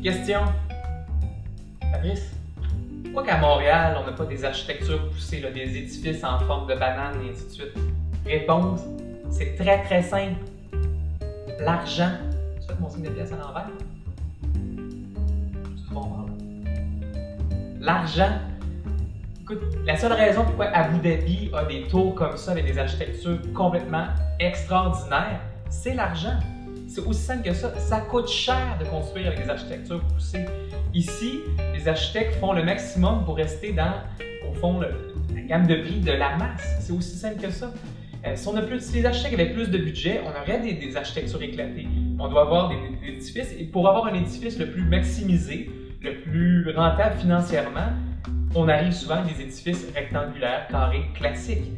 Question. Fabrice, pourquoi qu'à Montréal, on n'a pas des architectures poussées, là, des édifices en forme de banane et ainsi de suite? Réponse, c'est très très simple. L'argent. Tu fais mon signe de pièce à l'envers? L'argent. Écoute, la seule raison pourquoi Abu Dhabi a des tours comme ça avec des architectures complètement extraordinaires, c'est l'argent. C'est aussi simple que ça. Ça coûte cher de construire avec des architectures poussées. Ici, les architectes font le maximum pour rester dans, au fond, la gamme de prix de la masse. C'est aussi simple que ça. Si les architectes avaient plus de budget, on aurait des architectures éclatées. On doit avoir des édifices. Et pour avoir un édifice le plus maximisé, le plus rentable financièrement, on arrive souvent à des édifices rectangulaires, carrés, classiques.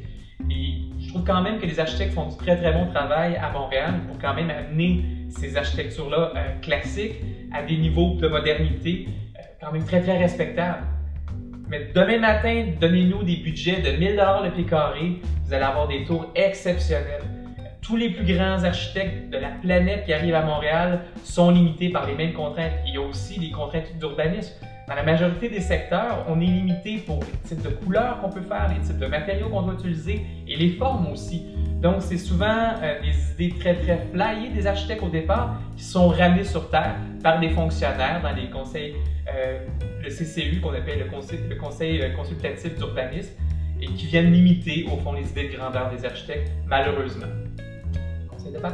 Et je trouve quand même que les architectes font du très très bon travail à Montréal pour quand même amener ces architectures-là classiques à des niveaux de modernité quand même très très respectables. Mais demain matin, donnez-nous des budgets de 1000 $ le pied carré, vous allez avoir des tours exceptionnels. Tous les plus grands architectes de la planète qui arrivent à Montréal sont limités par les mêmes contraintes. Il y a aussi des contraintes d'urbanisme. Dans la majorité des secteurs, on est limité pour les types de couleurs qu'on peut faire, les types de matériaux qu'on doit utiliser et les formes aussi. Donc, c'est souvent des idées très très flyées des architectes au départ qui sont ramenées sur terre par des fonctionnaires dans les conseils, le CCU qu'on appelle le conseil consultatif d'urbanisme et qui viennent limiter au fond les idées de grandeur des architectes, malheureusement. Conseil de part.